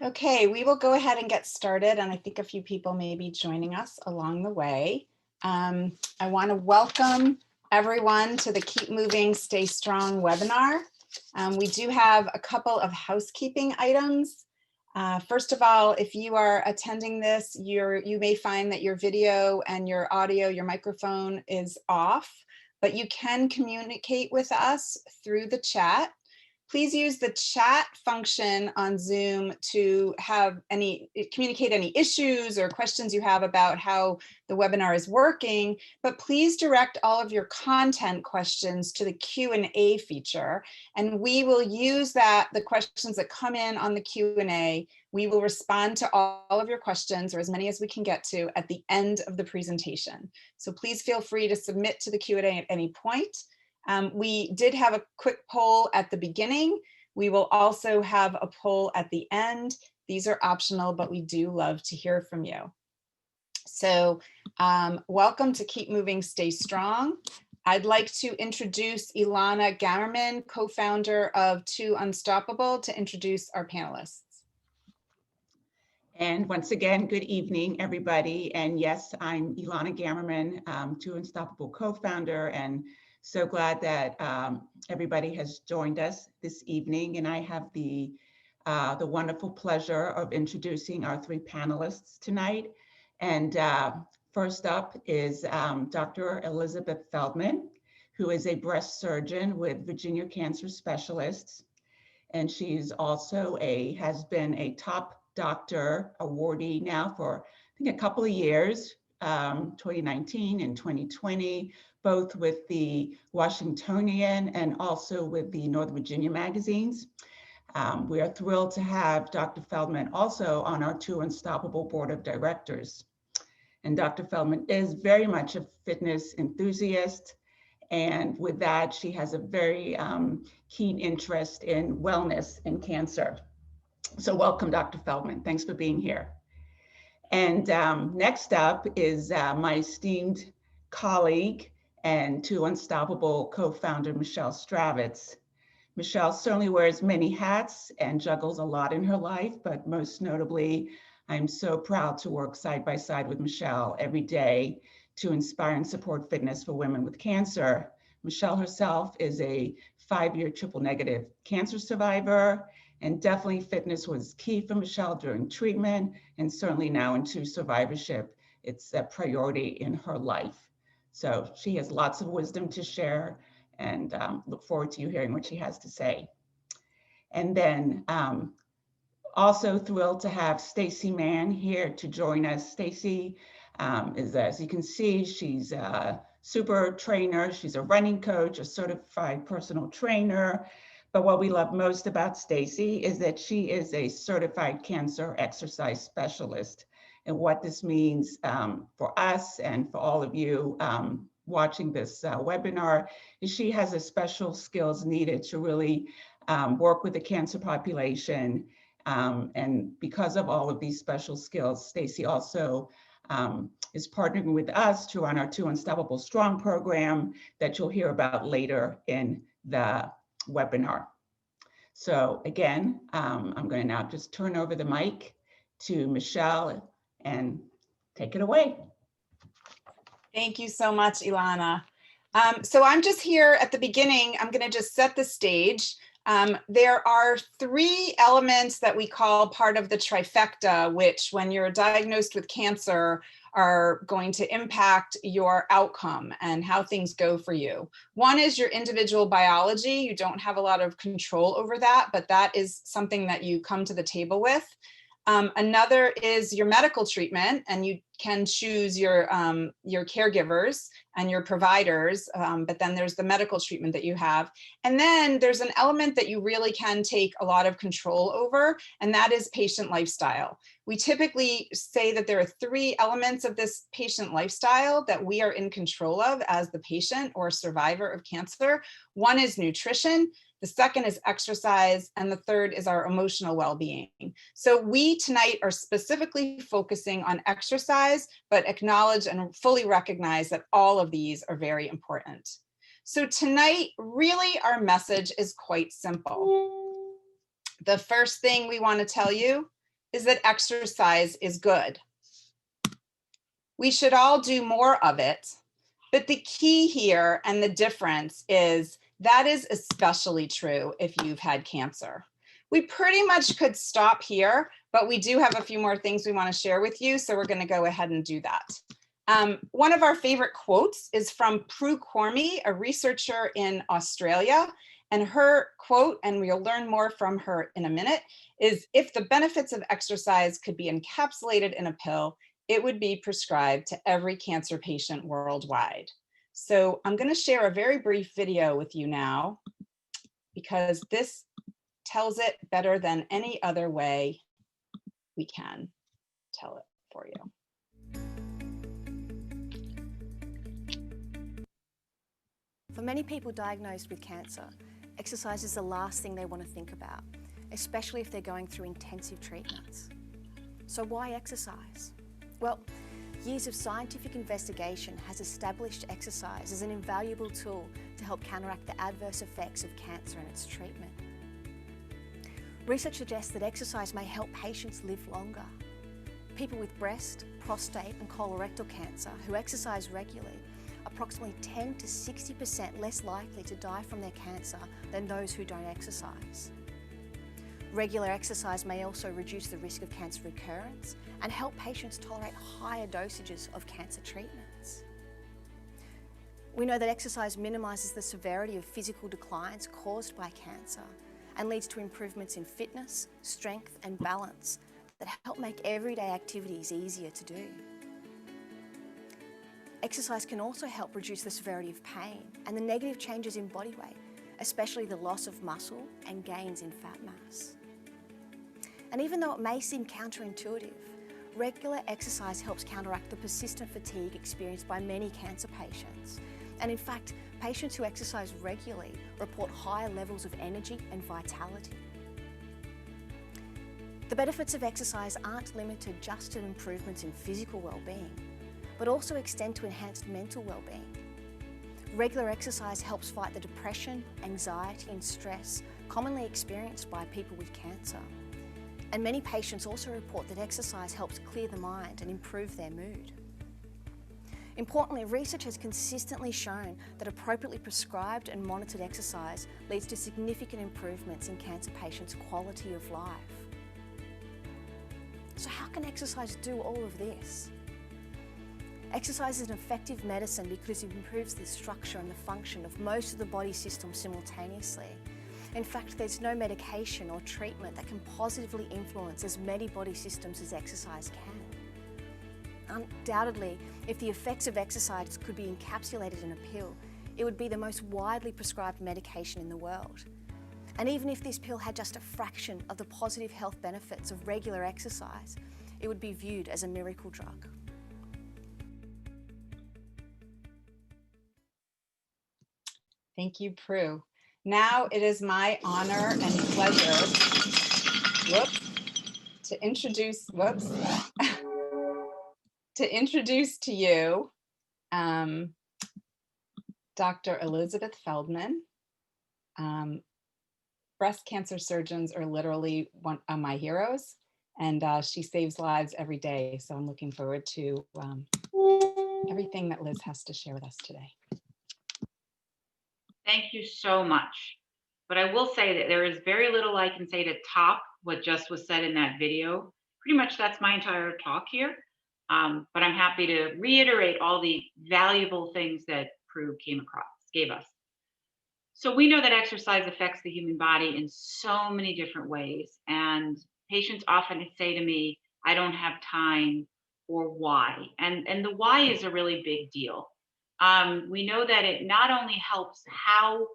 Okay, we will go ahead and get started, and I think a few people may be joining us along the way. I want to welcome everyone to the Keep Moving, Stay Strong webinar. We do have a couple of housekeeping items. First of all, if you are attending this, you may find that your video and your audio, your microphone is off, but you can communicate with us through the chat. Please use the chat function on Zoom to communicate any issues or questions you have about how the webinar is working, but please direct all of your content questions to the Q&A feature, and we will use the questions that come in on the Q&A. We will respond to all of your questions, or as many as we can get to, at the end of the presentation. So please feel free to submit to the Q&A at any point. We did have a quick poll at the beginning. We will also have a poll at the end. These are optional, but we do love to hear from you. So welcome to Keep Moving, Stay Strong. I'd like to introduce Ilana Gammerman, co-founder of Two Unstoppable, to introduce our panelists. And once again, good evening, everybody. And yes, I'm Ilana Gammerman, Two Unstoppable co-founder, and so glad that everybody has joined us this evening. And I have the wonderful pleasure of introducing our three panelists tonight. And first up is Dr. Elizabeth Feldman, who is a breast surgeon with Virginia Cancer Specialists. And she's also has been a top doctor awardee now for, I think, a couple of years, 2019 and 2020, both with the Washingtonian and also with the North Virginia magazines. We are thrilled to have Dr. Feldman also on our Two Unstoppable Board of Directors. And Dr. Feldman is very much a fitness enthusiast. And with that, she has a very keen interest in wellness and cancer. So welcome, Dr. Feldman. Thanks for being here. And next up is my esteemed colleague and Two Unstoppable co-founder, Michelle Stravitz. Michelle certainly wears many hats and juggles a lot in her life, but most notably, I'm so proud to work side by side with Michelle every day to inspire and support fitness for women with cancer. Michelle herself is a 5-year triple negative cancer survivor, and definitely fitness was key for Michelle during treatment, and certainly now into survivorship. It's a priority in her life. So she has lots of wisdom to share, and look forward to you hearing what she has to say. And then also thrilled to have Stacey Mann here to join us. Stacey is, as you can see, she's a super trainer. She's a running coach, a certified personal trainer. But what we love most about Stacey is that she is a certified cancer exercise specialist. And what this means for us and for all of you watching this webinar is she has a special skills needed to really work with the cancer population. And because of all of these special skills, Stacey also is partnering with us to run our Two Unstoppable Strong program that you'll hear about later in the webinar. So again, I'm going to now just turn over the mic to Michelle and take it away. Thank you so much, Ilana. So I'm just here at the beginning. I'm going to just set the stage. There are 3 elements that we call part of the trifecta, which when you're diagnosed with cancer are going to impact your outcome and how things go for you. One is your individual biology. You don't have a lot of control over that, but that is something that you come to the table with. Another is your medical treatment, and you can choose your caregivers and your providers, but then there's the medical treatment that you have. And then there's an element that you really can take a lot of control over, and that is patient lifestyle. We typically say that there are 3 elements of this patient lifestyle that we are in control of as the patient or survivor of cancer. One is nutrition. The second is exercise, and the third is our emotional well-being. So we tonight are specifically focusing on exercise, but acknowledge and fully recognize that all of these are very important. So tonight, really our message is quite simple. The first thing we want to tell you is that exercise is good. We should all do more of it, but the key here and the difference is that is especially true if you've had cancer. We pretty much could stop here, but we do have a few more things we want to share with you, so we're going to go ahead and do that. One of our favorite quotes is from Prue Cormie, a researcher in Australia, and her quote, and we'll learn more from her in a minute, is, "If the benefits of exercise could be encapsulated in a pill, it would be prescribed to every cancer patient worldwide." So I'm going to share a very brief video with you now, because this tells it better than any other way we can tell it for you. For many people diagnosed with cancer, exercise is the last thing they want to think about, especially if they're going through intensive treatments. So why exercise? Well, years of scientific investigation has established exercise as an invaluable tool to help counteract the adverse effects of cancer and its treatment. Research suggests that exercise may help patients live longer. People with breast, prostate and colorectal cancer who exercise regularly are approximately 10 to 60% less likely to die from their cancer than those who don't exercise. Regular exercise may also reduce the risk of cancer recurrence and help patients tolerate higher dosages of cancer treatments. We know that exercise minimises the severity of physical declines caused by cancer and leads to improvements in fitness, strength and balance that help make everyday activities easier to do. Exercise can also help reduce the severity of pain and the negative changes in body weight, especially the loss of muscle and gains in fat mass. And even though it may seem counterintuitive, regular exercise helps counteract the persistent fatigue experienced by many cancer patients. And in fact, patients who exercise regularly report higher levels of energy and vitality. The benefits of exercise aren't limited just to improvements in physical well-being, but also extend to enhanced mental well-being. Regular exercise helps fight the depression, anxiety and stress commonly experienced by people with cancer. And many patients also report that exercise helps clear the mind and improve their mood. Importantly, research has consistently shown that appropriately prescribed and monitored exercise leads to significant improvements in cancer patients' quality of life. So how can exercise do all of this? Exercise is an effective medicine because it improves the structure and the function of most of the body systems simultaneously. In fact, there's no medication or treatment that can positively influence as many body systems as exercise can. Undoubtedly, if the effects of exercise could be encapsulated in a pill, it would be the most widely prescribed medication in the world. And even if this pill had just a fraction of the positive health benefits of regular exercise, it would be viewed as a miracle drug. Thank you, Prue. Now it is my honor and pleasure, to introduce, to introduce to you Dr. Elizabeth Feldman. Breast cancer surgeons are literally one of my heroes, and she saves lives every day. So I'm looking forward to everything that Liz has to share with us today. Thank you so much. But I will say that there is very little I can say to top what just was said in that video. Pretty much that's my entire talk here. But I'm happy to reiterate all the valuable things that Prue gave us. So we know that exercise affects the human body in so many different ways. And patients often say to me, I don't have time, or why. And the why is a really big deal. We know that it not only helps how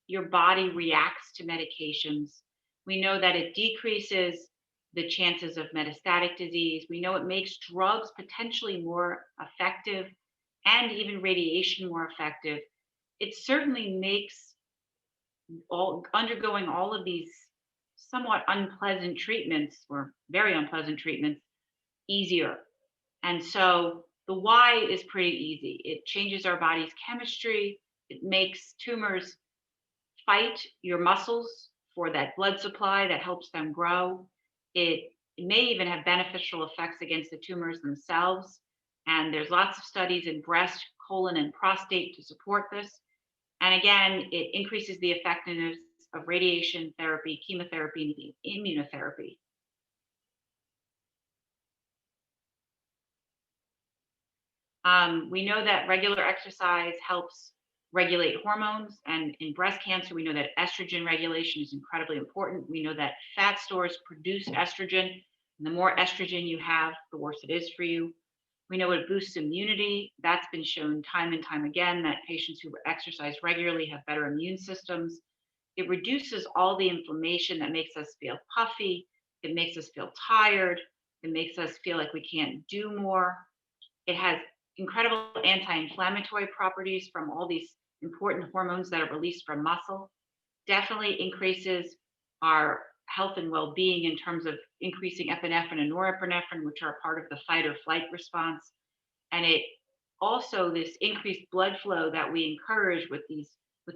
your body reacts to medications, we know that it decreases the chances of metastatic disease. We know it makes drugs potentially more effective and even radiation more effective. It certainly makes undergoing all of these somewhat unpleasant treatments, or very unpleasant treatments, easier. And so the why is pretty easy. It changes our body's chemistry. It makes tumors fight your muscles for that blood supply that helps them grow. It It may even have beneficial effects against the tumors themselves. And there's lots of studies in breast, colon, and prostate to support this. And again, it increases the effectiveness of radiation therapy, chemotherapy, and immunotherapy. We know that regular exercise helps regulate hormones. And in breast cancer, we know that estrogen regulation is incredibly important. We know that fat stores produce estrogen. And the more estrogen you have, the worse it is for you. We know it boosts immunity. That's been shown time and time again that patients who exercise regularly have better immune systems. It reduces all the inflammation that makes us feel puffy. It makes us feel tired. It makes us feel like we can't do more. It has incredible anti-inflammatory properties from all these important hormones that are released from muscle. Definitely increases our health and well-being in terms of increasing epinephrine and norepinephrine, which are part of the fight or flight response. And it also, this increased blood flow that we encourage with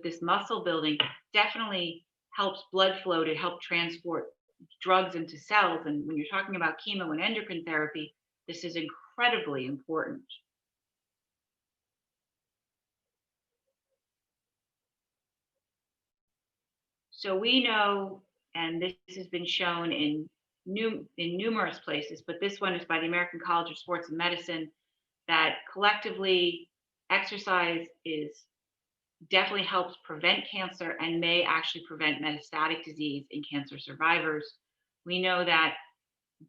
this muscle building definitely helps blood flow to help transport drugs into cells. And when you're talking about chemo and endocrine therapy, this is incredibly important. So we know, and this has been shown in numerous places, but this one is by the American College of Sports and Medicine, that collectively exercise definitely helps prevent cancer and may actually prevent metastatic disease in cancer survivors. We know that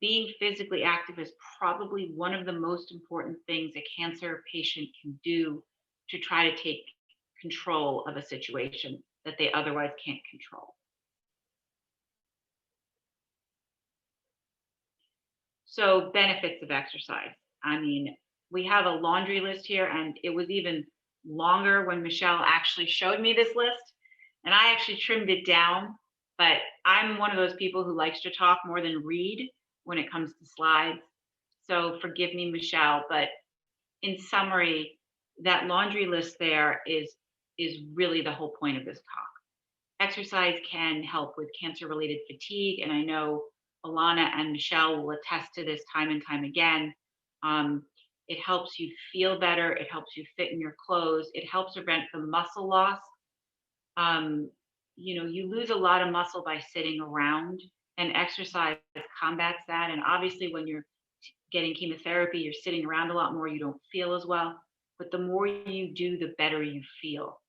being physically active is probably one of the most important things a cancer patient can do to try to take control of a situation that they otherwise can't control. So benefits of exercise. I mean, we have a laundry list here, and it was even longer when Michelle actually showed me this list, and I actually trimmed it down, but I'm one of those people who likes to talk more than read when it comes to slides. So forgive me, Michelle, but in summary, that laundry list there is really the whole point of this talk. Exercise can help with cancer-related fatigue, and I know Ilana and Michelle will attest to this time and time again. It helps you feel better. It helps you fit in your clothes. It helps prevent the muscle loss. You lose a lot of muscle by sitting around, and exercise combats that. And obviously, when you're getting chemotherapy, you're sitting around a lot more. You don't feel as well. But the more you do, the better you feel.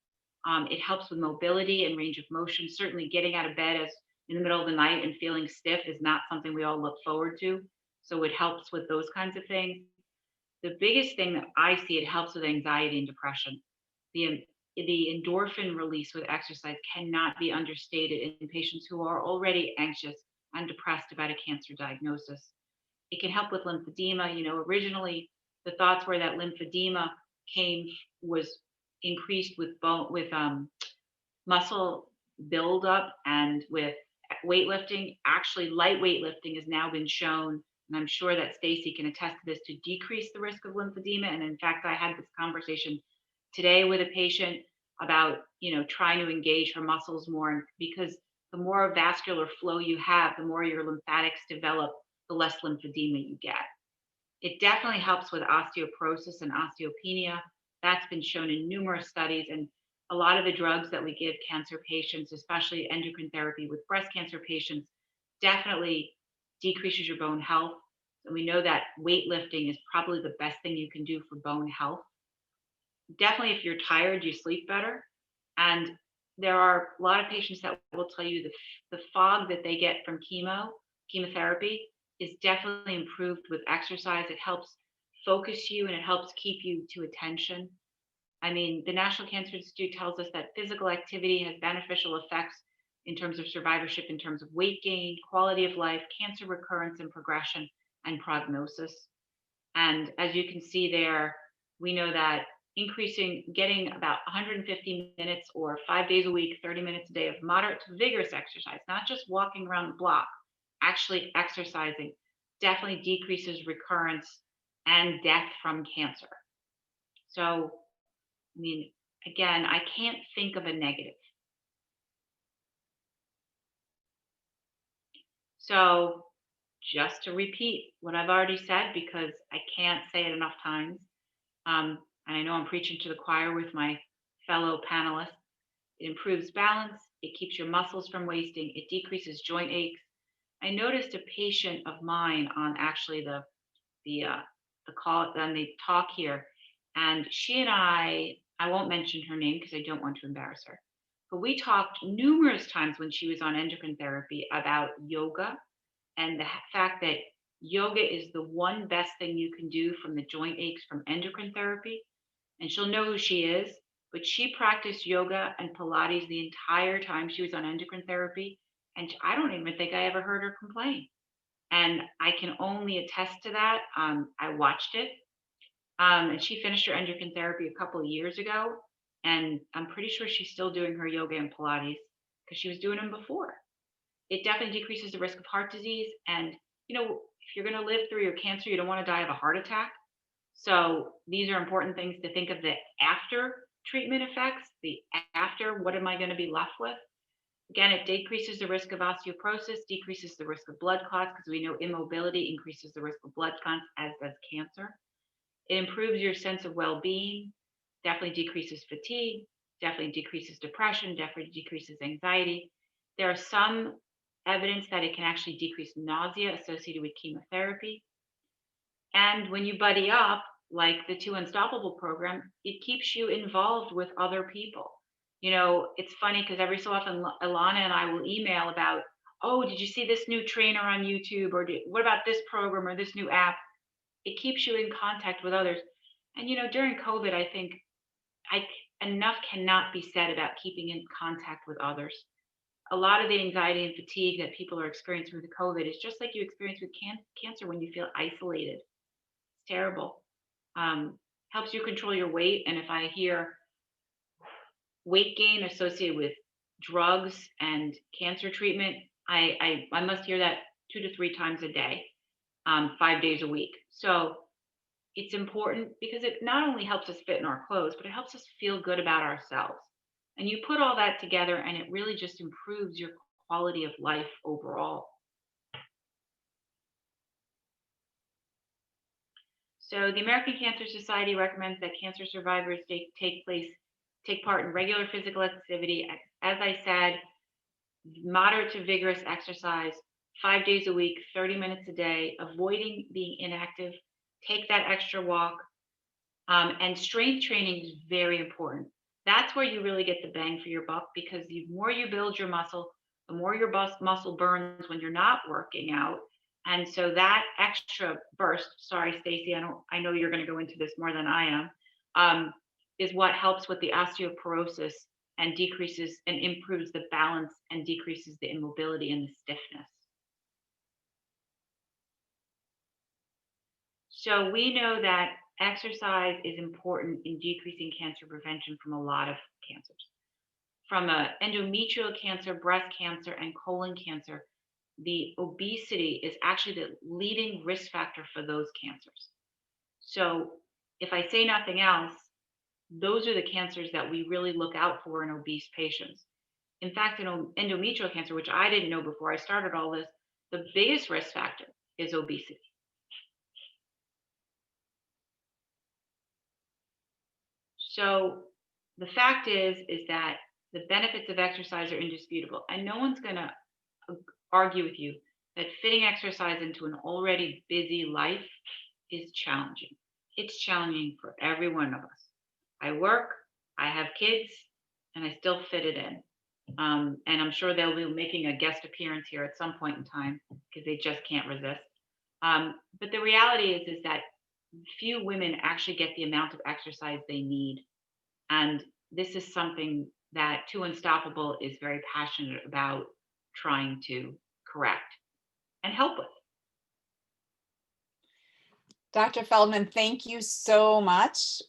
It helps with mobility and range of motion. Certainly, getting out of bed in the middle of the night and feeling stiff is not something we all look forward to. So it helps with those kinds of things. The biggest thing that I see, it helps with anxiety and depression. The endorphin release with exercise cannot be understated in patients who are already anxious and depressed about a cancer diagnosis. It can help with lymphedema. Originally the thoughts were that lymphedema was increased with muscle buildup and with weightlifting. Actually, light weightlifting has now been shown, and I'm sure that Stacey can attest to this, to decrease the risk of lymphedema. And in fact, I had this conversation today with a patient about, trying to engage her muscles more, because the more vascular flow you have, the more your lymphatics develop, the less lymphedema you get. It definitely helps with osteoporosis and osteopenia. That's been shown in numerous studies, and a lot of the drugs that we give cancer patients, especially endocrine therapy with breast cancer patients, definitely decreases your bone health. And we know that weightlifting is probably the best thing you can do for bone health. Definitely, if you're tired, you sleep better. And there are a lot of patients that will tell you the fog that they get from chemotherapy is definitely improved with exercise. It helps focus you, and it helps keep you to attention. I mean, the National Cancer Institute tells us that physical activity has beneficial effects in terms of survivorship, in terms of weight gain, quality of life, cancer recurrence and progression, and prognosis. And as you can see there, we know that getting about 150 minutes or 5 days a week, 30 minutes a day of moderate to vigorous exercise, not just walking around the block, actually exercising, definitely decreases recurrence and death from cancer. So, I mean, again, I can't think of a negative. So just to repeat what I've already said, because I can't say it enough times. And I know I'm preaching to the choir with my fellow panelists. It improves balance. It keeps your muscles from wasting. It decreases joint aches. I noticed a patient of mine on actually the call on the talk here, and she and I won't mention her name because I don't want to embarrass her, but we talked numerous times when she was on endocrine therapy about yoga and the fact that yoga is the one best thing you can do from the joint aches from endocrine therapy. And she'll know who she is, but she practiced yoga and Pilates the entire time she was on endocrine therapy. And I don't even think I ever heard her complain. And I can only attest to that. I watched it. And she finished her endocrine therapy a couple of years ago. And I'm pretty sure she's still doing her yoga and Pilates because she was doing them before. It definitely decreases the risk of heart disease. And, if you're going to live through your cancer, you don't want to die of a heart attack. So these are important things to think of, the after treatment effects, the after, what am I going to be left with? Again, it decreases the risk of osteoporosis, decreases the risk of blood clots, because we know immobility increases the risk of blood clots, as does cancer. It improves your sense of well-being, definitely decreases fatigue, definitely decreases depression, definitely decreases anxiety. There are some evidence that it can actually decrease nausea associated with chemotherapy. And when you buddy up, like the Two Unstoppable program, it keeps you involved with other people. It's funny because every so often Ilana and I will email about, oh, did you see this new trainer on YouTube? Or what about this program or this new app? It keeps you in contact with others. And, during COVID, I think enough cannot be said about keeping in contact with others. A lot of the anxiety and fatigue that people are experiencing with COVID is just like you experience with cancer when you feel isolated. It's terrible. Helps you control your weight. And if I hear weight gain associated with drugs and cancer treatment, I must hear that 2 to 3 times a day, 5 days a week. So it's important because it not only helps us fit in our clothes, but it helps us feel good about ourselves. And you put all that together and it really just improves your quality of life overall. So the American Cancer Society recommends that cancer survivors take part in regular physical activity. As I said, moderate to vigorous exercise, 5 days a week, 30 minutes a day, avoiding being inactive, take that extra walk. And strength training is very important. That's where you really get the bang for your buck, because the more you build your muscle, the more your muscle burns when you're not working out. And so that extra burst, sorry, Stacey, I know you're going to go into this more than I am, is what helps with the osteoporosis and decreases and improves the balance and decreases the immobility and the stiffness. So we know that exercise is important in decreasing cancer prevention from a lot of cancers. From endometrial cancer, breast cancer, and colon cancer, the obesity is actually the leading risk factor for those cancers. So if I say nothing else, those are the cancers that we really look out for in obese patients. In fact, in endometrial cancer, which I didn't know before I started all this, the biggest risk factor is obesity. So the fact is that the benefits of exercise are indisputable, and no one's going to argue with you that fitting exercise into an already busy life is challenging. It's challenging for every one of us. I work, I have kids, and I still fit it in. And I'm sure they'll be making a guest appearance here at some point in time because they just can't resist. But the reality is that few women actually get the amount of exercise they need. And this is something that Two Unstoppable is very passionate about trying to correct and help with. Dr. Feldman, thank you so much.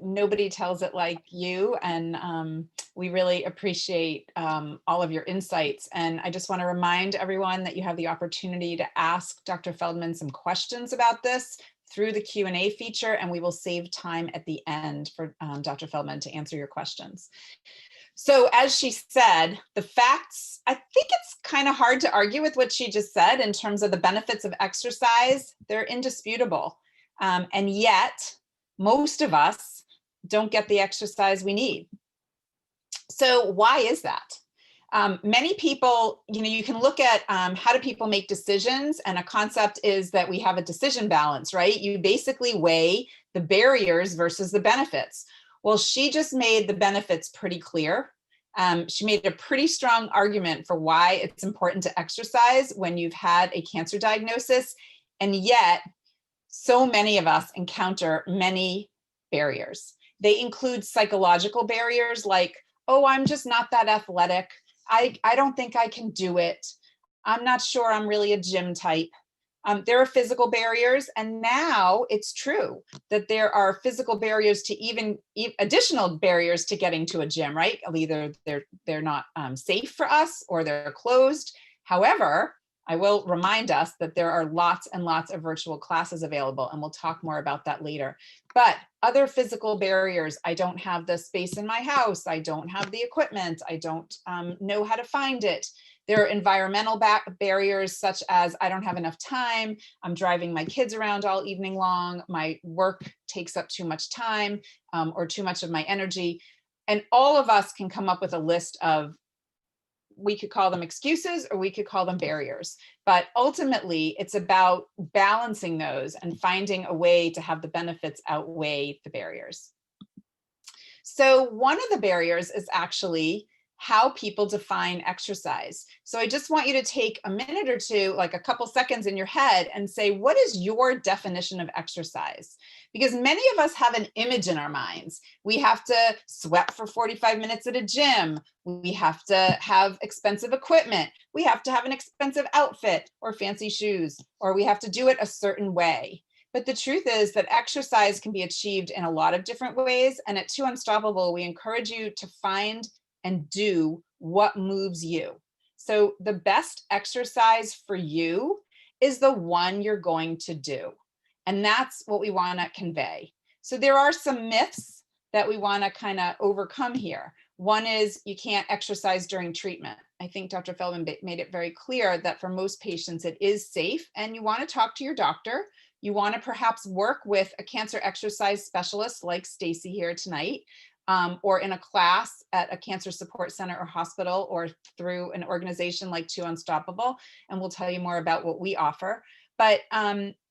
Nobody tells it like you, and we really appreciate all of your insights. And I just want to remind everyone that you have the opportunity to ask Dr. Feldman some questions about this through the Q&A feature, and we will save time at the end for Dr. Feldman to answer your questions. So as she said, the facts, I think it's kind of hard to argue with what she just said in terms of the benefits of exercise. They're indisputable. And yet, most of us don't get the exercise we need. So why is that? Many people, you can look at how do people make decisions, and a concept is that we have a decision balance, right? You basically weigh the barriers versus the benefits. Well, she just made the benefits pretty clear. She made a pretty strong argument for why it's important to exercise when you've had a cancer diagnosis, and yet so many of us encounter many barriers. They include psychological barriers like, oh, I'm just not that athletic. I don't think I can do it. I'm not sure I'm really a gym type. There are physical barriers, and now it's true that there are physical barriers to even additional barriers to getting to a gym, right? Either they're not safe for us or they're closed. However, I will remind us that there are lots and lots of virtual classes available, and we'll talk more about that later. But other physical barriers, I don't have the space in my house, I don't have the equipment, I don't know how to find it. There are environmental barriers such as I don't have enough time, I'm driving my kids around all evening long, my work takes up too much time or too much of my energy. And all of us can come up with a list of, we could call them excuses or we could call them barriers. But ultimately, it's about balancing those and finding a way to have the benefits outweigh the barriers. So one of the barriers is actually how people define exercise. So I just want you to take a minute or two, like a couple seconds in your head, and say, what is your definition of exercise? Because many of us have an image in our minds. We have to sweat for 45 minutes at a gym. We have to have expensive equipment. We have to have an expensive outfit or fancy shoes, or we have to do it a certain way. But the truth is that exercise can be achieved in a lot of different ways. And at 2 Unstoppable, we encourage you to find and do what moves you. So the best exercise for you is the one you're going to do. And that's what we want to convey. So there are some myths that we want to kind of overcome here. One is you can't exercise during treatment. I think Dr. Feldman made it very clear that for most patients it is safe, and you want to talk to your doctor. You want to perhaps work with a cancer exercise specialist like Stacey here tonight, or in a class at a cancer support center or hospital, or through an organization like 2 Unstoppable, and we'll tell you more about what we offer. But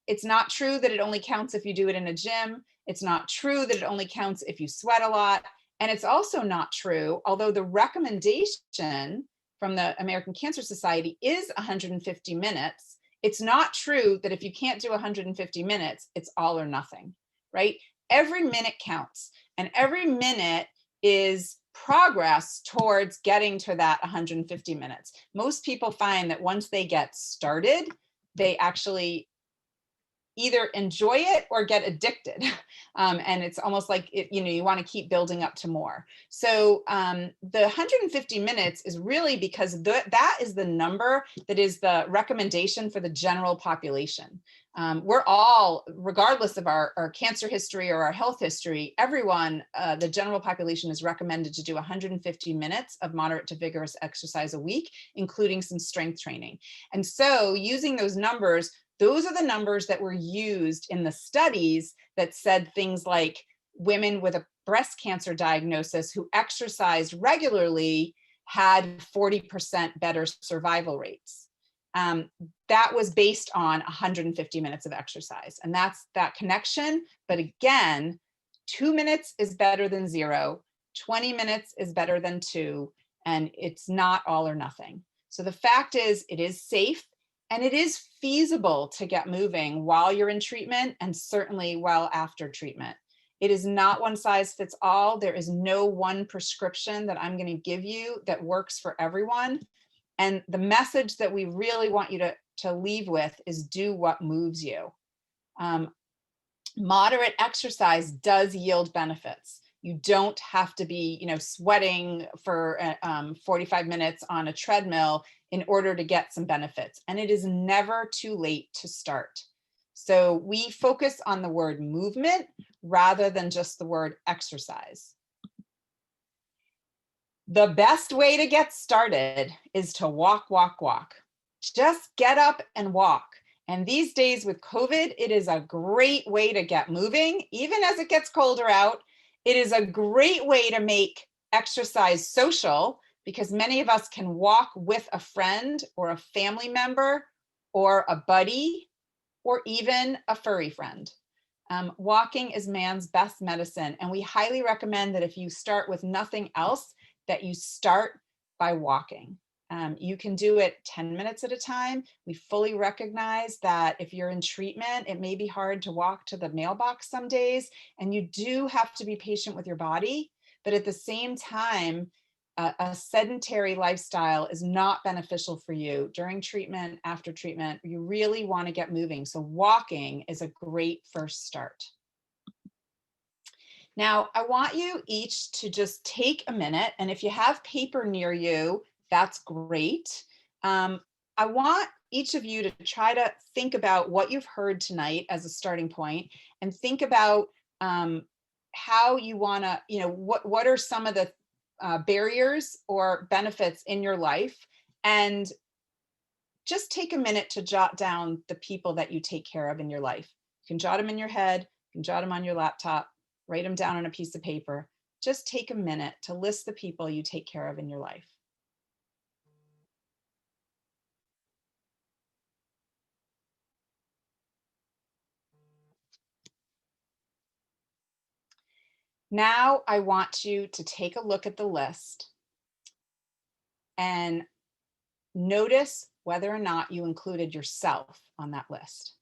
it's not true that it only counts if you do it in a gym. It's not true that it only counts if you sweat a lot. And it's also not true, although the recommendation from the American Cancer Society is 150 minutes, it's not true that if you can't do 150 minutes, it's all or nothing, right? Every minute counts, and every minute is progress towards getting to that 150 minutes. Most people find that once they get started, they actually either enjoy it or get addicted. And it's almost like, you want to keep building up to more. So the 150 minutes is really because that is the number that is the recommendation for the general population. We're all, regardless of our cancer history or our health history, everyone, the general population is recommended to do 150 minutes of moderate to vigorous exercise a week, including some strength training. And so using those numbers, those are the numbers that were used in the studies that said things like women with a breast cancer diagnosis who exercised regularly had 40% better survival rates. That was based on 150 minutes of exercise. And that's that connection. But again, 2 minutes is better than 0, 20 minutes is better than 2, and it's not all or nothing. So the fact is, it is safe. And it is feasible to get moving while you're in treatment, and certainly while after treatment. It is not one size fits all. There is no one prescription that I'm going to give you that works for everyone. And the message that we really want you to leave with is do what moves you. Moderate exercise does yield benefits. You don't have to be, sweating for 45 minutes on a treadmill in order to get some benefits. And it is never too late to start. So we focus on the word movement rather than just the word exercise. The best way to get started is to walk, walk, walk. Just get up and walk. And these days with COVID, it is a great way to get moving. Even as it gets colder out, it is a great way to make exercise social, because many of us can walk with a friend or a family member or a buddy or even a furry friend. Walking is man's best medicine, and we highly recommend that if you start with nothing else, that you start by walking. You can do it 10 minutes at a time. We fully recognize that if you're in treatment, it may be hard to walk to the mailbox some days, and you do have to be patient with your body. But at the same time, a sedentary lifestyle is not beneficial for you during treatment, after treatment. You really want to get moving. So walking is a great first start. Now, I want you each to just take a minute, and if you have paper near you, that's great. I want each of you to try to think about what you've heard tonight as a starting point, and think about how you want to, what are some of the barriers or benefits in your life, and just take a minute to jot down the people that you take care of in your life. You can jot them in your head, you can jot them on your laptop, write them down on a piece of paper. Just take a minute to list the people you take care of in your life. Now I want you to take a look at the list and notice whether or not you included yourself on that list.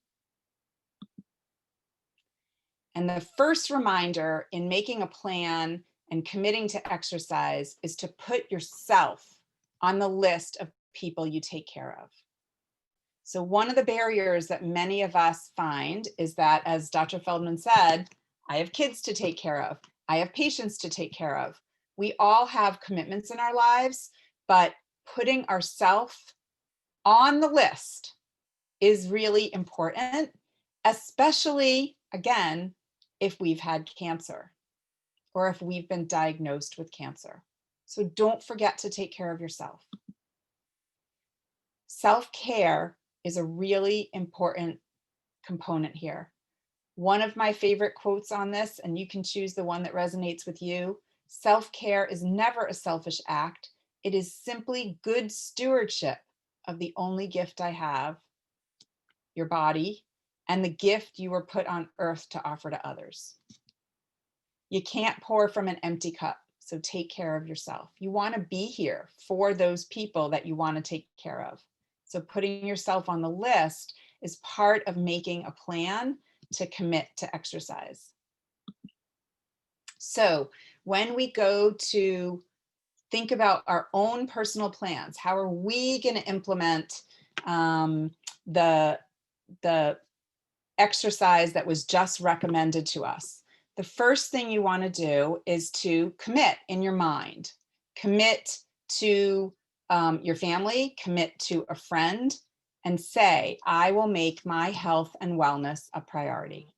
And the first reminder in making a plan and committing to exercise is to put yourself on the list of people you take care of. So one of the barriers that many of us find is that, as Dr. Feldman said, I have kids to take care of. I have patients to take care of. We all have commitments in our lives, but putting ourselves on the list is really important, especially, again, if we've had cancer or if we've been diagnosed with cancer. So don't forget to take care of yourself. Self-care is a really important component here. One of my favorite quotes on this, and you can choose the one that resonates with you: self-care is never a selfish act. It is simply good stewardship of the only gift I have, your body, and the gift you were put on earth to offer to others. You can't pour from an empty cup, so take care of yourself. You want to be here for those people that you want to take care of. So putting yourself on the list is part of making a plan to commit to exercise. So when we go to think about our own personal plans, how are we going to implement the exercise that was just recommended to us? The first thing you want to do is to commit in your mind. Commit to your family, commit to a friend, and say, I will make my health and wellness a priority.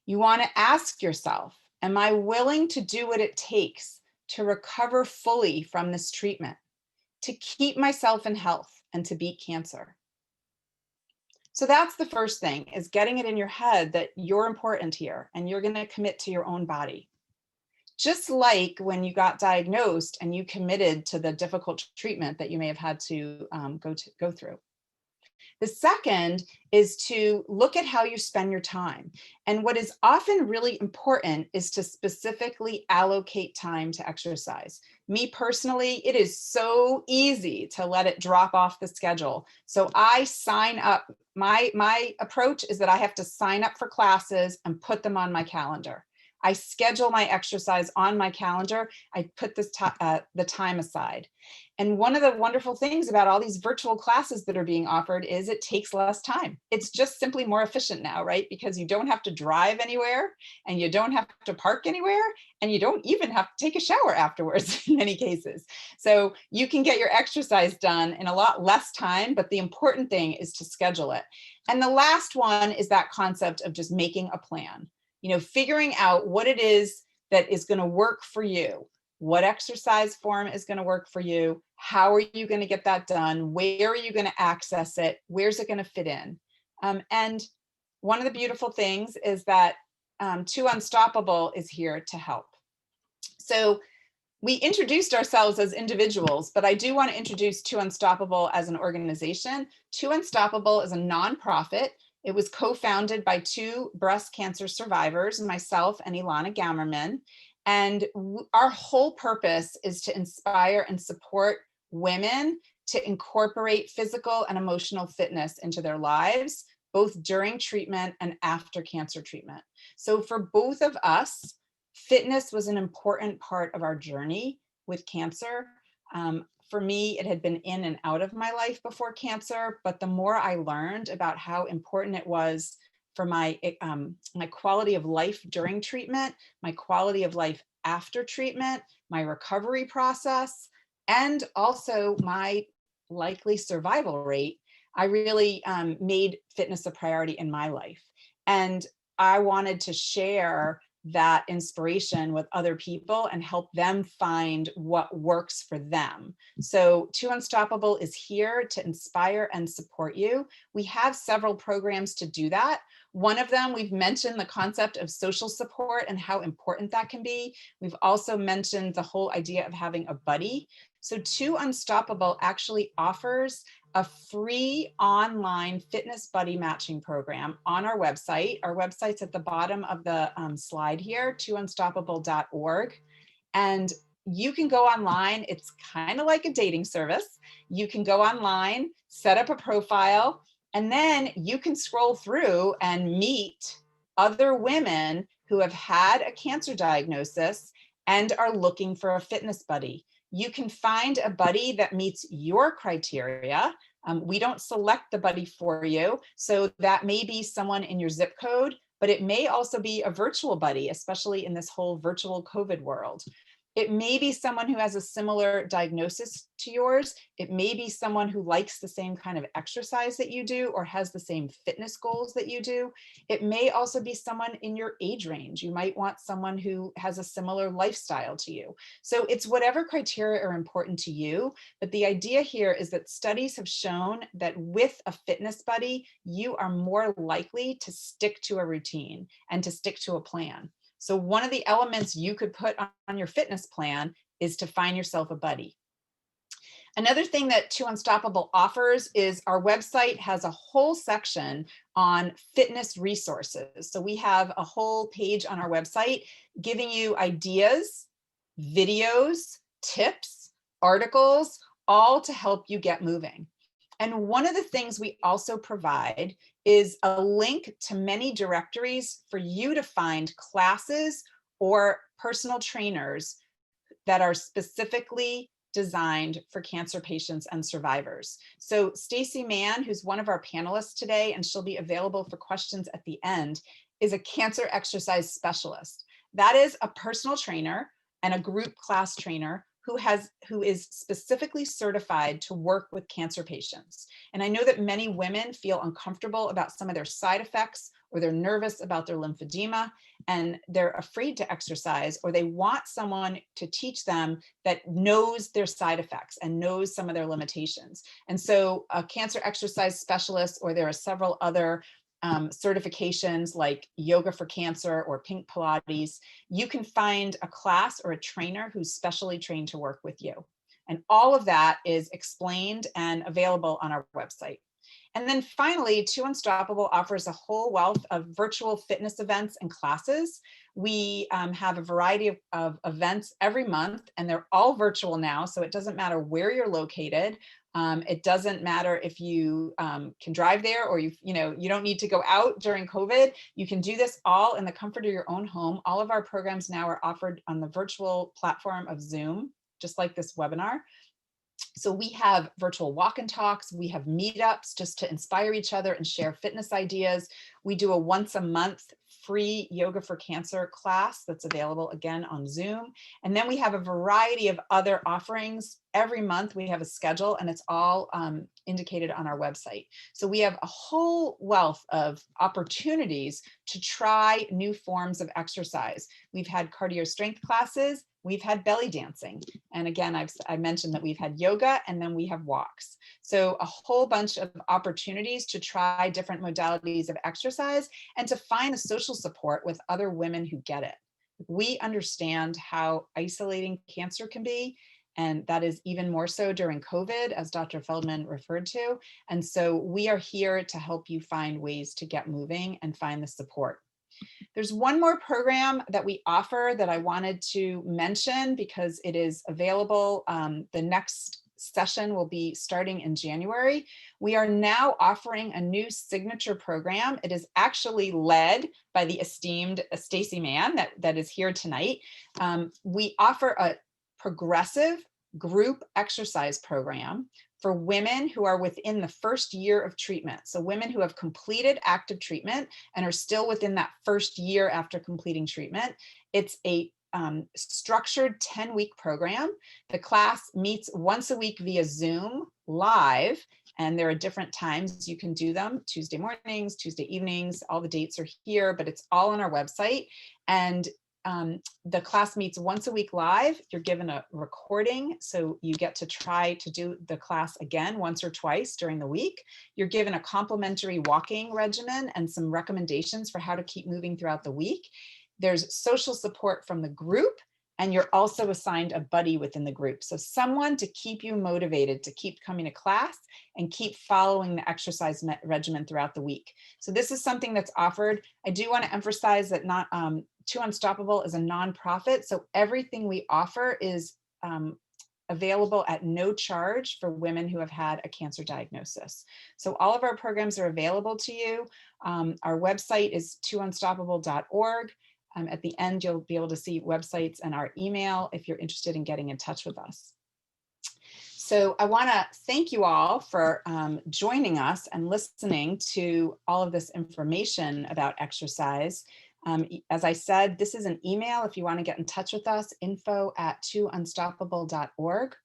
You want to ask yourself, am I willing to do what it takes to recover fully from this treatment, to keep myself in health, and to beat cancer? So that's the first thing, is getting it in your head that you're important here and you're going to commit to your own body. Just like when you got diagnosed and you committed to the difficult treatment that you may have had to go through. The second is to look at how you spend your time. And what is often really important is to specifically allocate time to exercise. Me personally, it is so easy to let it drop off the schedule. So I sign up. My approach is that I have to sign up for classes and put them on my calendar. I schedule my exercise on my calendar. I put this the time aside. And one of the wonderful things about all these virtual classes that are being offered is it takes less time. It's just simply more efficient now, right? Because you don't have to drive anywhere, and you don't have to park anywhere, and you don't even have to take a shower afterwards in many cases. So you can get your exercise done in a lot less time, but the important thing is to schedule it. And the last one is that concept of just making a plan. Figuring out what it is that is going to work for you. What exercise form is going to work for you? How are you going to get that done? Where are you going to access it? Where's it going to fit in? And one of the beautiful things is that Too Unstoppable is here to help. So we introduced ourselves as individuals, but I do want to introduce Too Unstoppable as an organization. Too Unstoppable is a nonprofit. It was co-founded by 2 breast cancer survivors, myself and Ilana Gammerman. And our whole purpose is to inspire and support women to incorporate physical and emotional fitness into their lives, both during treatment and after cancer treatment. So for both of us, fitness was an important part of our journey with cancer. For me, it had been in and out of my life before cancer, but the more I learned about how important it was for my quality of life during treatment, my quality of life after treatment, my recovery process, and also my likely survival rate, I really made fitness a priority in my life. And I wanted to share that inspiration with other people and help them find what works for them. So Too Unstoppable is here to inspire and support you. We have several programs to do that. One of them, we've mentioned the concept of social support and how important that can be. We've also mentioned the whole idea of having a buddy. So Too Unstoppable actually offers a free online fitness buddy matching program on our website. Our website's at the bottom of the slide here, toounstoppable.org. And you can go online. It's kind of like a dating service. You can go online, set up a profile, and then you can scroll through and meet other women who have had a cancer diagnosis and are looking for a fitness buddy. You can find a buddy that meets your criteria. We don't select the buddy for you. So that may be someone in your zip code, but it may also be a virtual buddy, especially in this whole virtual COVID world. It may be someone who has a similar diagnosis to yours. It may be someone who likes the same kind of exercise that you do or has the same fitness goals that you do. It may also be someone in your age range. You might want someone who has a similar lifestyle to you. So it's whatever criteria are important to you. But the idea here is that studies have shown that with a fitness buddy, you are more likely to stick to a routine and to stick to a plan. So one of the elements you could put on your fitness plan is to find yourself a buddy. Another thing that Too Unstoppable offers is our website has a whole section on fitness resources. So we have a whole page on our website giving you ideas, videos, tips, articles, all to help you get moving. And one of the things we also provide is a link to many directories for you to find classes or personal trainers that are specifically designed for cancer patients and survivors. So Stacey Mann, who's one of our panelists today, and she'll be available for questions at the end, is a cancer exercise specialist. That is a personal trainer and a group class trainer who is specifically certified to work with cancer patients. And I know that many women feel uncomfortable about some of their side effects, or they're nervous about their lymphedema, and they're afraid to exercise, or they want someone to teach them that knows their side effects and knows some of their limitations. And so a cancer exercise specialist, or there are several other certifications like Yoga for Cancer or Pink Pilates, you can find a class or a trainer who's specially trained to work with you. And all of that is explained and available on our website. And then finally, Too Unstoppable offers a whole wealth of virtual fitness events and classes. We have a variety of events every month, and they're all virtual now, so it doesn't matter where you're located. It doesn't matter if you can drive there, or you don't need to go out during COVID. You can do this all in the comfort of your own home. All of our programs now are offered on the virtual platform of Zoom, just like this webinar. So we have virtual walk and talks, we have meetups just to inspire each other and share fitness ideas. We do a once a month free Yoga for Cancer class that's available again on Zoom. And then we have a variety of other offerings. Every month we have a schedule, and it's all indicated on our website. So we have a whole wealth of opportunities to try new forms of exercise. We've had cardio strength classes, we've had belly dancing. And again, I mentioned that we've had yoga, and then we have walks. So a whole bunch of opportunities to try different modalities of exercise and to find the social support with other women who get it. We understand how isolating cancer can be, and that is even more so during COVID, as Dr. Feldman referred to. And so we are here to help you find ways to get moving and find the support. There's one more program that we offer that I wanted to mention because it is available. The next session will be starting in January. We are now offering a new signature program. It is actually led by the esteemed Stacey Mann that is here tonight. We offer a progressive group exercise program for women who are within the first year of treatment. So women who have completed active treatment and are still within that first year after completing treatment. It's a structured 10-week program. The class meets once a week via Zoom live, and there are different times you can do them: Tuesday mornings, Tuesday evenings. All the dates are here, but it's all on our website. And the class meets once a week live. You're given a recording, so you get to try to do the class again once or twice during the week. You're given a complimentary walking regimen and some recommendations for how to keep moving throughout the week. There's social support from the group, and you're also assigned a buddy within the group. So someone to keep you motivated to keep coming to class and keep following the exercise regimen throughout the week. So this is something that's offered. I do want to emphasize that Too Unstoppable is a nonprofit, so everything we offer is available at no charge for women who have had a cancer diagnosis. So all of our programs are available to you. Our website is tounstoppable.org. At the end, you'll be able to see websites and our email if you're interested in getting in touch with us. So I want to thank you all for joining us and listening to all of this information about exercise. As I said, this is an email if you want to get in touch with us, info@tounstoppable.org.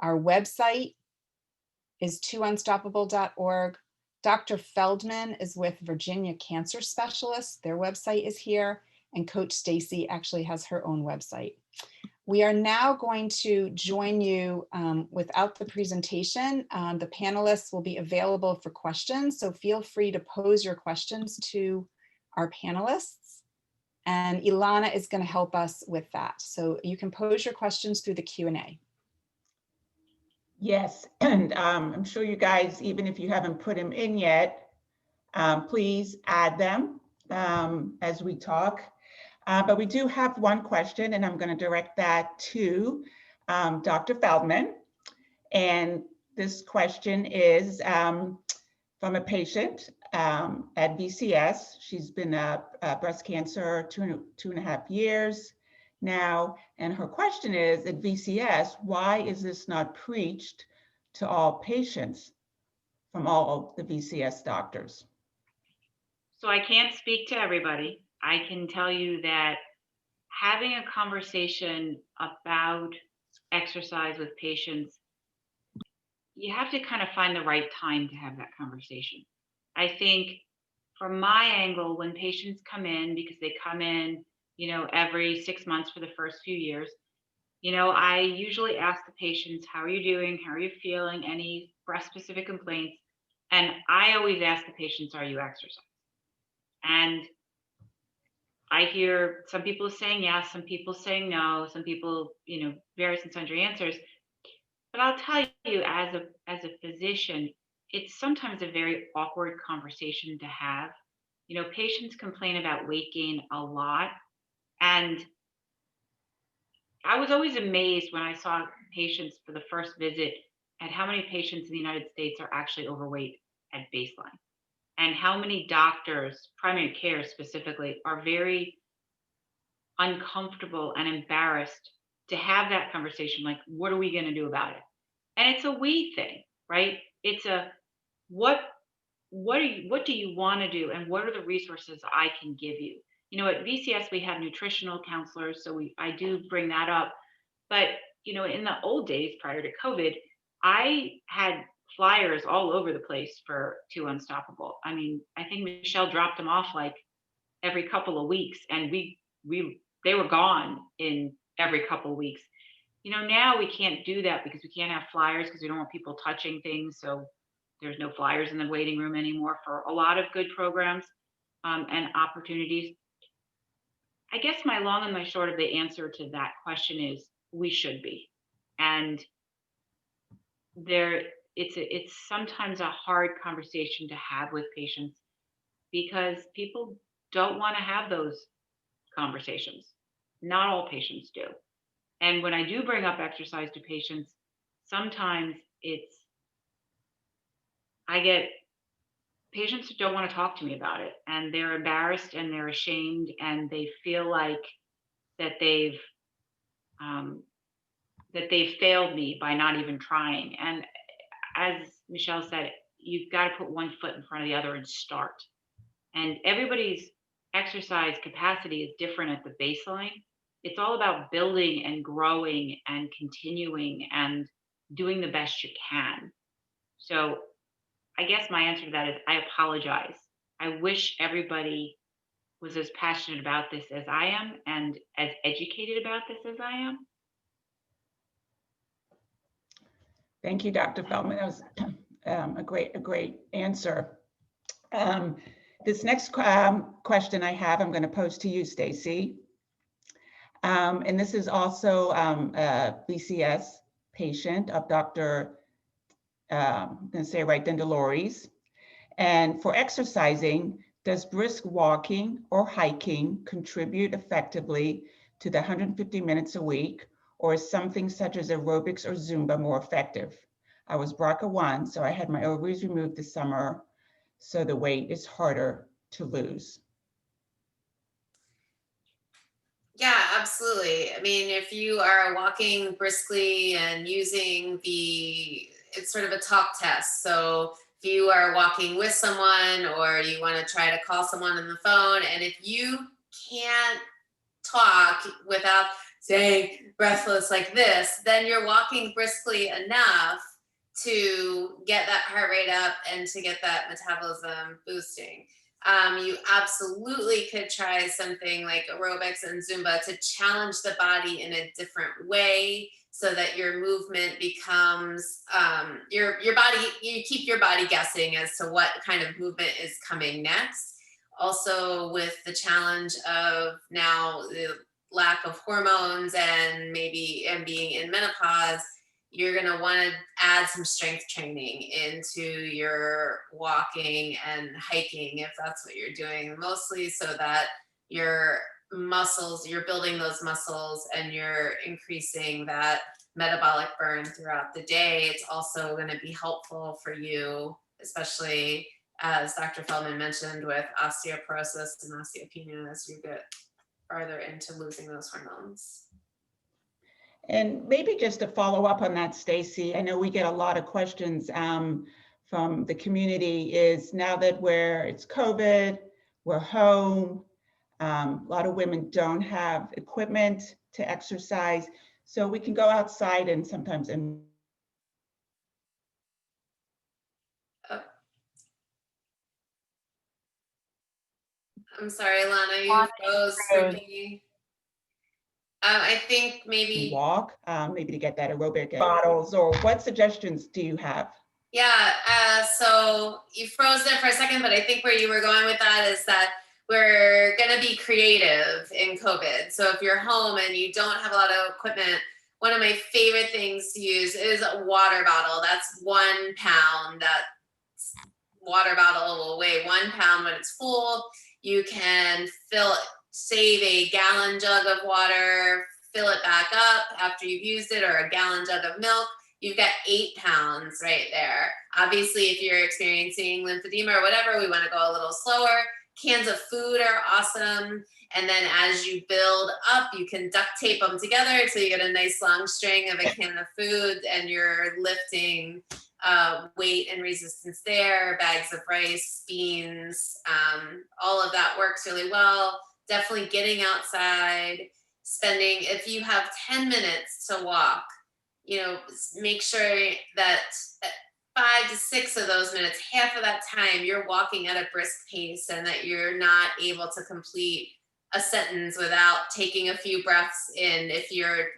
Our website is tounstoppable.org. Dr. Feldman is with Virginia Cancer Specialists. Their website is here. And Coach Stacey actually has her own website. We are now going to join you without the presentation. The panelists will be available for questions, so feel free to pose your questions to our panelists. And Ilana is going to help us with that. So you can pose your questions through the Q&A. Yes, and I'm sure you guys, even if you haven't put them in yet, please add them as we talk. But we do have one question, and I'm going to direct that to Dr. Feldman. And this question is from a patient at VCS. She's been breast cancer 2.5 years now. And her question is, at VCS, why is this not preached to all patients from all the VCS doctors? So I can't speak to everybody. I can tell you that having a conversation about exercise with patients, you have to kind of find the right time to have that conversation. I think from my angle, when patients come in, because they come in, every 6 months for the first few years, I usually ask the patients, how are you doing? How are you feeling? Any breast specific complaints? And I always ask the patients, are you exercising? And I hear some people saying yes, some people saying no, some people, various and sundry answers. But I'll tell you, as a physician, it's sometimes a very awkward conversation to have. Patients complain about weight gain a lot. And I was always amazed when I saw patients for the first visit at how many patients in the United States are actually overweight at baseline. And how many doctors, primary care specifically, are very uncomfortable and embarrassed to have that conversation. Like, what are we going to do about it? And it's a we thing, right? It's a what what do you want to do, and what are the resources I can give you? You know, at VCS we have nutritional counselors, so I do bring that up. But you know, in the old days prior to COVID, I had flyers all over the place for Two Unstoppable. I mean, I think Michelle dropped them off like every couple of weeks, and we they were gone in every couple of weeks. You know, now we can't do that because we can't have flyers because we don't want people touching things. So there's no flyers in the waiting room anymore for a lot of good programs and opportunities. I guess my long and my short of the answer to that question is we should be. And there it's sometimes a hard conversation to have with patients because people don't want to have those conversations. Not all patients do. And when I do bring up exercise to patients, sometimes I get patients who don't want to talk to me about it, and they're embarrassed and they're ashamed and they feel like that um, they've failed me by not even trying. And as Michelle said, you've got to put one foot in front of the other and start. And everybody's exercise capacity is different at the baseline. It's all about building and growing and continuing and doing the best you can. So I guess my answer to that is I apologize. I wish everybody was as passionate about this as I am and as educated about this as I am. Thank you, Dr. Feldman. That was a great answer. This next question I have, I'm going to pose to you, Stacey. And this is also a BCS patient of Dr. I'm going to say it right, Dendelores. And for exercising, does brisk walking or hiking contribute effectively to the 150 minutes a week, or is something such as aerobics or Zumba more effective? I was BRCA1, so I had my ovaries removed this summer, so the weight is harder to lose. Yeah, absolutely. I mean, if you are walking briskly and using it's sort of a talk test. So if you are walking with someone or you want to try to call someone on the phone, and if you can't talk without saying breathless like this, then you're walking briskly enough to get that heart rate up and to get that metabolism boosting. You absolutely could try something like aerobics and Zumba to challenge the body in a different way so that your movement becomes your body, you keep your body guessing as to what kind of movement is coming next. Also with the challenge of now the lack of hormones and being in menopause, you're going to want to add some strength training into your walking and hiking if that's what you're doing, mostly so that your muscles, you're building those muscles and you're increasing that metabolic burn throughout the day. It's also going to be helpful for you, especially as Dr. Feldman mentioned, with osteoporosis and osteopenia as you get farther into losing those hormones. And maybe just to follow up on that, Stacey, I know we get a lot of questions from the community is now that it's COVID, we're home, a lot of women don't have equipment to exercise, so we can go outside and sometimes I'm sorry, Lana, you froze for me. I think maybe walk, maybe to get that aerobic bottles, or what suggestions do you have? Yeah, so you froze there for a second, but I think where you were going with that is that we're gonna be creative in COVID. So if you're home and you don't have a lot of equipment, one of my favorite things to use is a water bottle. That's 1 pound. That water bottle will weigh 1 pound when it's full. You can save a gallon jug of water, fill it back up after you've used it, or a gallon jug of milk. You've got 8 pounds right there. Obviously, if you're experiencing lymphedema or whatever, we want to go a little slower. Cans of food are awesome. And then as you build up, you can duct tape them together so you get a nice long string of a can of food, and you're lifting weight and resistance there. Bags of rice, beans, all of that works really well. Definitely getting outside, spending, if you have 10 minutes to walk, make sure that 5 to 6 of those minutes, half of that time, you're walking at a brisk pace, and that you're not able to complete a sentence without taking a few breaths in if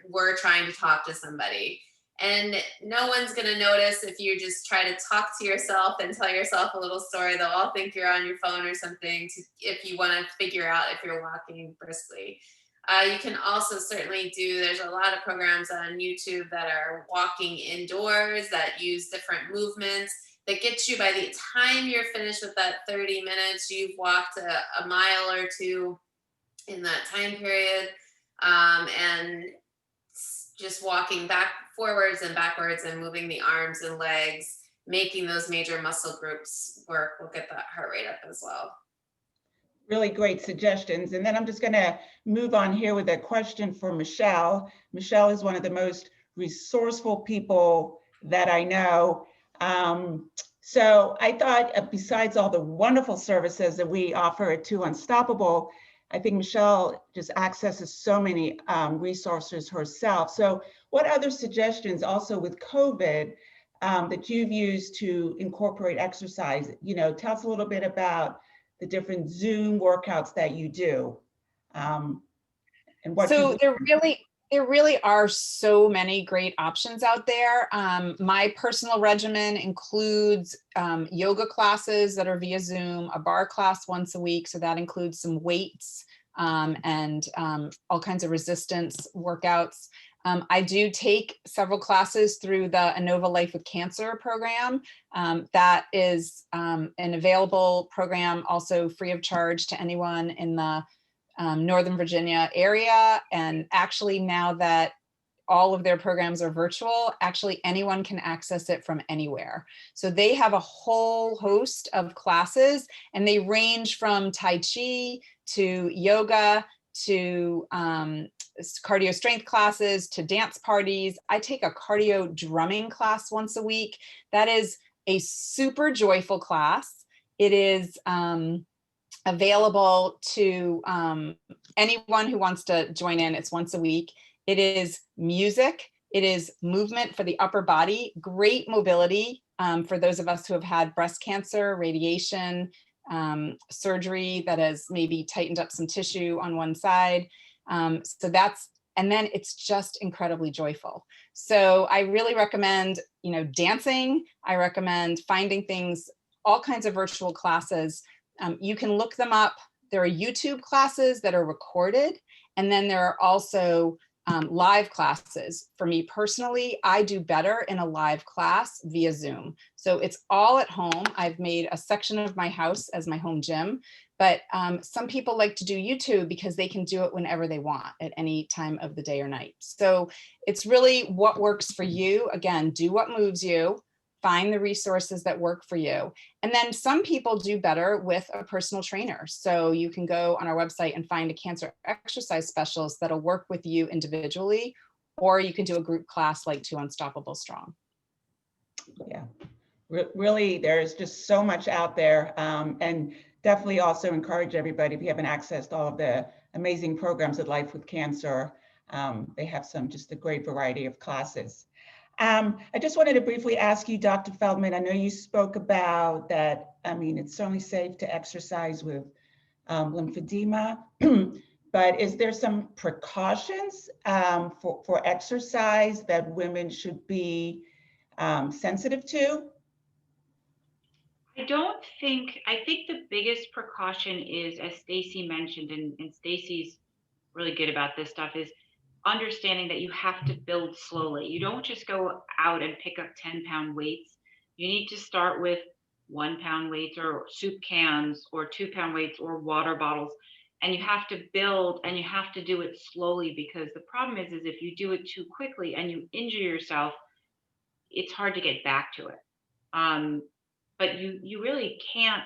we're trying to talk to somebody. And no one's going to notice if you just try to talk to yourself and tell yourself a little story. They'll all think you're on your phone or something if you want to figure out if you're walking briskly. You can also certainly there's a lot of programs on YouTube that are walking indoors that use different movements that get you, by the time you're finished with that 30 minutes, you've walked a mile or two in that time period. And just walking forwards and backwards and moving the arms and legs, making those major muscle groups work will get that heart rate up as well. Really great suggestions. And then I'm just going to move on here with a question for Michelle. Michelle is one of the most resourceful people that I know. So I thought, besides all the wonderful services that we offer at Two Unstoppable, I think Michelle just accesses so many resources herself. So what other suggestions also with COVID that you've used to incorporate exercise? Tell us a little bit about the different Zoom workouts that you do. And what so there really are so many great options out there. My personal regimen includes yoga classes that are via Zoom, a bar class once a week. So that includes some weights and all kinds of resistance workouts. I do take several classes through the Inova Life with Cancer program. That is an available program, also free of charge to anyone in the Northern Virginia area. And actually, now that all of their programs are virtual, actually anyone can access it from anywhere. So they have a whole host of classes, and they range from Tai Chi to yoga to cardio strength classes to dance parties. I take a cardio drumming class once a week. That is a super joyful class. It is available to anyone who wants to join in. It's once a week. It is music. It is movement for the upper body, great mobility for those of us who have had breast cancer, radiation, surgery that has maybe tightened up some tissue on one side. And then it's just incredibly joyful. So I really recommend, dancing. I recommend finding things, all kinds of virtual classes. You can look them up. There are YouTube classes that are recorded, and then there are also live classes. For me personally, I do better in a live class via Zoom. So it's all at home. I've made a section of my house as my home gym, but some people like to do YouTube because they can do it whenever they want at any time of the day or night. So it's really what works for you. Again, do what moves you. Find the resources that work for you. And then some people do better with a personal trainer. So you can go on our website and find a cancer exercise specialist that'll work with you individually, or you can do a group class like Two Unstoppable Strong. Yeah, really, there's just so much out there. And definitely also encourage everybody, if you haven't accessed all of the amazing programs at Life with Cancer, they have just a great variety of classes. I just wanted to briefly ask you, Dr. Feldman, I know you spoke about that, it's certainly safe to exercise with lymphedema, but is there some precautions for exercise that women should be sensitive to? I think the biggest precaution is, as Stacey mentioned, and Stacey's really good about this stuff, is understanding that you have to build slowly. You don't just go out and pick up 10-pound weights. You need to start with 1-pound weights or soup cans or 2-pound weights or water bottles. And you have to build, and you have to do it slowly, because the problem is if you do it too quickly and you injure yourself, it's hard to get back to it. But you really can't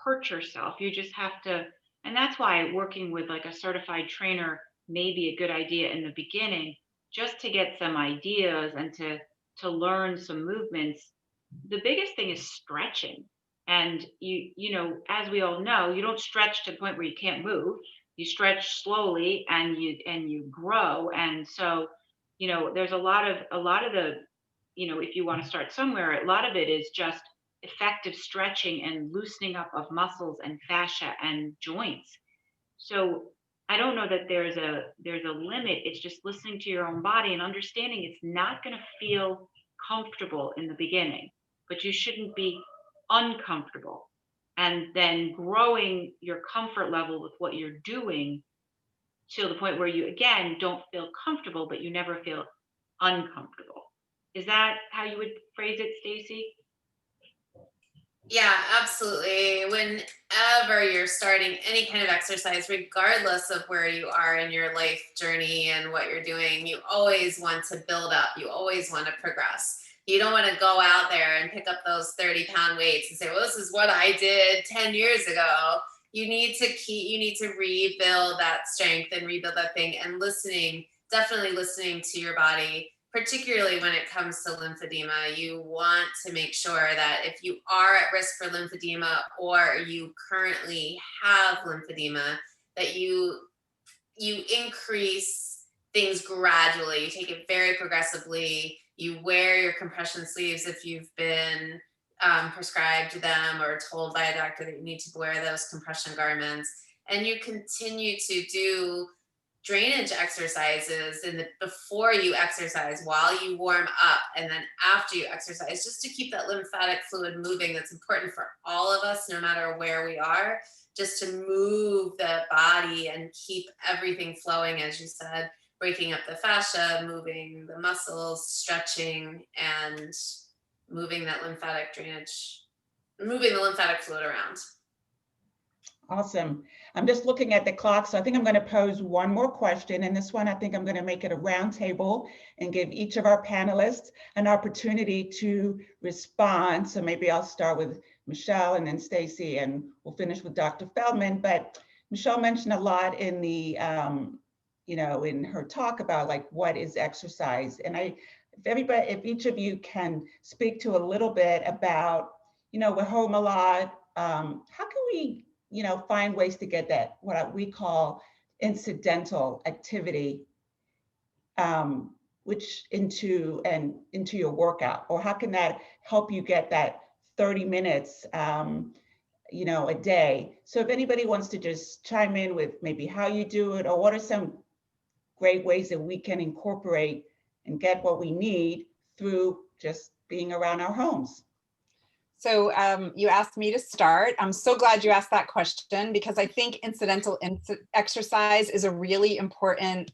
hurt yourself. You just have to, and that's why working with like a certified trainer may be a good idea in the beginning, just to get some ideas and to learn some movements. The biggest thing is stretching. And you know, as we all know, you don't stretch to the point where you can't move. You stretch slowly and you grow. And so, you know, there's a lot of the, you know, if you want to start somewhere, a lot of it is just effective stretching and loosening up of muscles and fascia and joints. So I don't know that there's a limit. It's just listening to your own body and understanding it's not going to feel comfortable in the beginning, but you shouldn't be uncomfortable. And then growing your comfort level with what you're doing to the point where you again don't feel comfortable, but you never feel uncomfortable. Is that how you would phrase it, Stacey? Yeah, absolutely. Whenever you're starting any kind of exercise, regardless of where you are in your life journey and what you're doing, you always want to build up. You always want to progress. You don't want to go out there and pick up those 30-pound weights and say, well, this is what I did 10 years ago. You need to rebuild that strength and rebuild that thing, and definitely listening to your body. Particularly when it comes to lymphedema, you want to make sure that if you are at risk for lymphedema or you currently have lymphedema, that you increase things gradually. You take it very progressively. You wear your compression sleeves if you've been prescribed them or told by a doctor that you need to wear those compression garments. And you continue to do drainage exercises before you exercise, while you warm up, and then after you exercise, just to keep that lymphatic fluid moving. That's important for all of us, no matter where we are, just to move the body and keep everything flowing, as you said, breaking up the fascia, moving the muscles, stretching, and moving that lymphatic drainage, moving the lymphatic fluid around. Awesome. I'm just looking at the clock, so I think I'm going to pose one more question. And this one, I think I'm going to make it a round table and give each of our panelists an opportunity to respond. So maybe I'll start with Michelle and then Stacey, and we'll finish with Dr. Feldman. But Michelle mentioned a lot in the, you know, in her talk about like what is exercise. And if each of you can speak to a little bit about, you know, we're home a lot. How can we, you know, find ways to get that, what we call incidental activity, which into your workout? Or how can that help you get that 30 minutes, you know, a day? So if anybody wants to just chime in with maybe how you do it, or what are some great ways that we can incorporate and get what we need through just being around our homes. So you asked me to start. I'm so glad you asked that question, because I think incidental exercise is a really important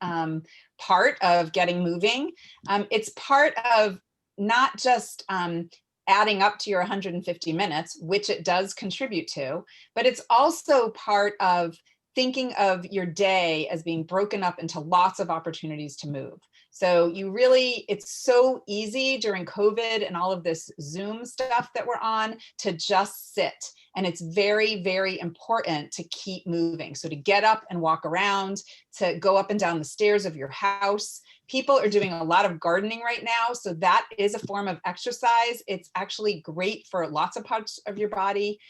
part of getting moving. It's part of not just adding up to your 150 minutes, which it does contribute to, but it's also part of thinking of your day as being broken up into lots of opportunities to move. So it's so easy during COVID and all of this Zoom stuff that we're on to just sit. And it's very, very important to keep moving. So to get up and walk around, to go up and down the stairs of your house. People are doing a lot of gardening right now. So that is a form of exercise. It's actually great for lots of parts of your body.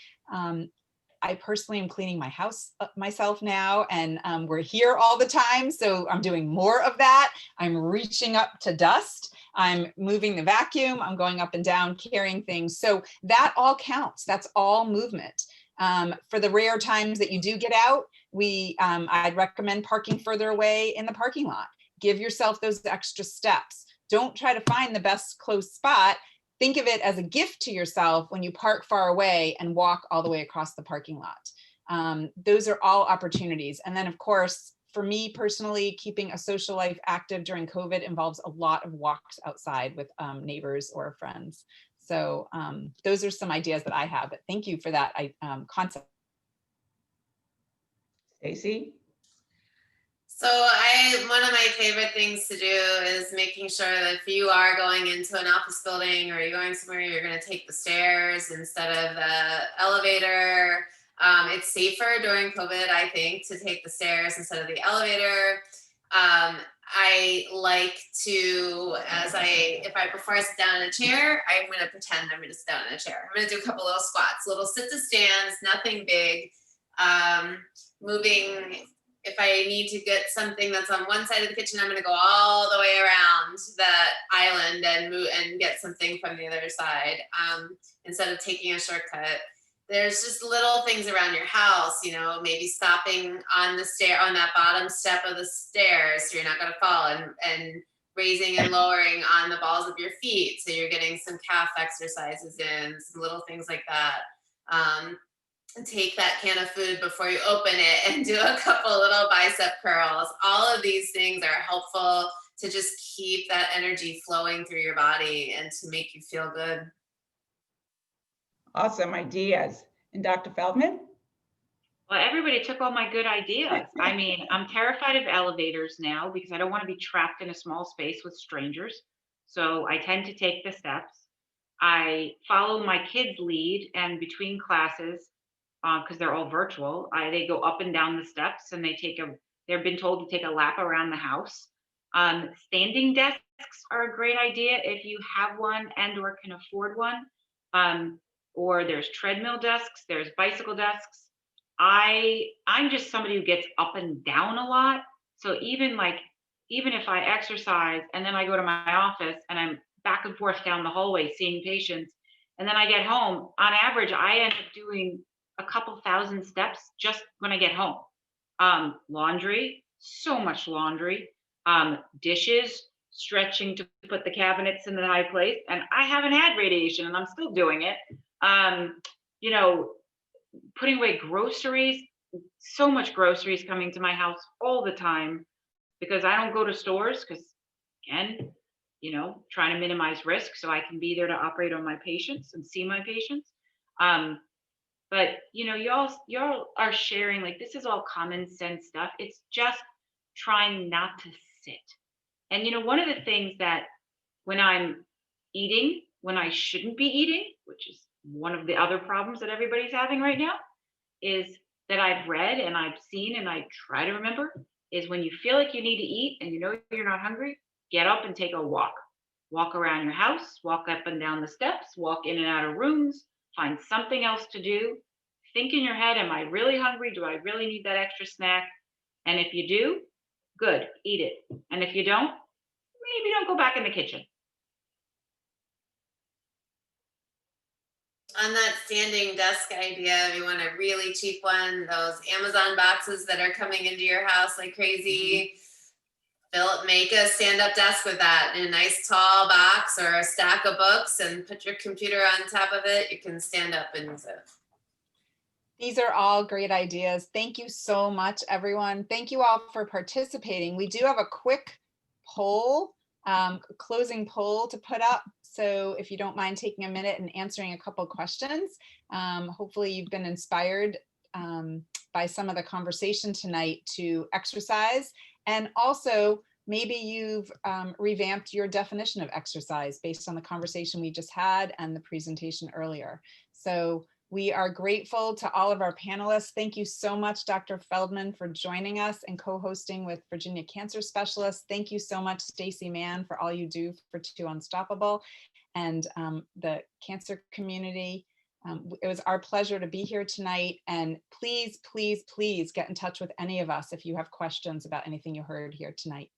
I personally am cleaning my house myself now, and we're here all the time. So I'm doing more of that. I'm reaching up to dust. I'm moving the vacuum. I'm going up and down, carrying things. So that all counts. That's all movement. For the rare times that you do get out, I'd recommend parking further away in the parking lot. Give yourself those extra steps. Don't try to find the best close spot. Think of it as a gift to yourself when you park far away and walk all the way across the parking lot. Those are all opportunities. And then of course, for me personally, keeping a social life active during COVID involves a lot of walks outside with neighbors or friends. So those are some ideas that I have, but thank you for that concept. Stacey? So one of my favorite things to do is making sure that if you are going into an office building or you're going somewhere, you're going to take the stairs instead of the elevator. It's safer during COVID, I think, to take the stairs instead of the elevator. I like to, before I sit down in a chair, I'm going to pretend I'm going to sit down in a chair. I'm going to do a couple little squats, little sit to stands, nothing big. Moving, if I need to get something that's on one side of the kitchen, I'm going to go all the way around that island and move and get something from the other side, instead of taking a shortcut. There's just little things around your house, you know, maybe stopping on the stair, on that bottom step of the stairs, so you're not going to fall, and raising and lowering on the balls of your feet, so you're getting some calf exercises in, some little things like that. Take that can of food before you open it and do a couple little bicep curls. All of these things are helpful to just keep that energy flowing through your body and to make you feel good. Awesome ideas. And Dr. Feldman? Well, everybody took all my good ideas. I mean, I'm terrified of elevators now because I don't want to be trapped in a small space with strangers. So I tend to take the steps. I follow my kids' lead, and between classes, because they're all virtual, they go up and down the steps, and they've been told to take a lap around the house. Standing desks are a great idea if you have one and or can afford one. Or there's treadmill desks, there's bicycle desks. I'm just somebody who gets up and down a lot. So even if I exercise and then I go to my office and I'm back and forth down the hallway seeing patients, and then I get home, on average, I end up doing a couple thousand steps just when I get home. Laundry, so much laundry. Dishes, stretching to put the cabinets in the high place. And I haven't had radiation and I'm still doing it. You know, putting away groceries, so much groceries coming to my house all the time because I don't go to stores because, again, you know, trying to minimize risk so I can be there to operate on my patients and see my patients. But, you know, y'all are sharing, like, this is all common sense stuff. It's just trying not to sit. And, you know, one of the things that when I'm eating, when I shouldn't be eating, which is one of the other problems that everybody's having right now, is that I've read and I've seen and I try to remember, is when you feel like you need to eat and you know you're not hungry, get up and take a walk. Walk around your house, walk up and down the steps, walk in and out of rooms, find something else to do. Think in your head, am I really hungry? Do I really need that extra snack? And if you do, good, eat it. And if you don't, maybe don't go back in the kitchen. On that standing desk idea, if you want a really cheap one, those Amazon boxes that are coming into your house like crazy, make a stand-up desk with that in a nice tall box or a stack of books and put your computer on top of it. You can stand up and use it. These are all great ideas. Thank you so much, everyone. Thank you all for participating. We do have a quick poll, closing poll to put up. So if you don't mind taking a minute and answering a couple questions, hopefully you've been inspired by some of the conversation tonight to exercise. And also maybe you've revamped your definition of exercise based on the conversation we just had and the presentation earlier. So we are grateful to all of our panelists. Thank you so much, Dr. Feldman, for joining us and co-hosting with Virginia Cancer Specialists. Thank you so much, Stacey Mann, for all you do for Too Unstoppable and the cancer community. It was our pleasure to be here tonight. And please, please, please get in touch with any of us if you have questions about anything you heard here tonight.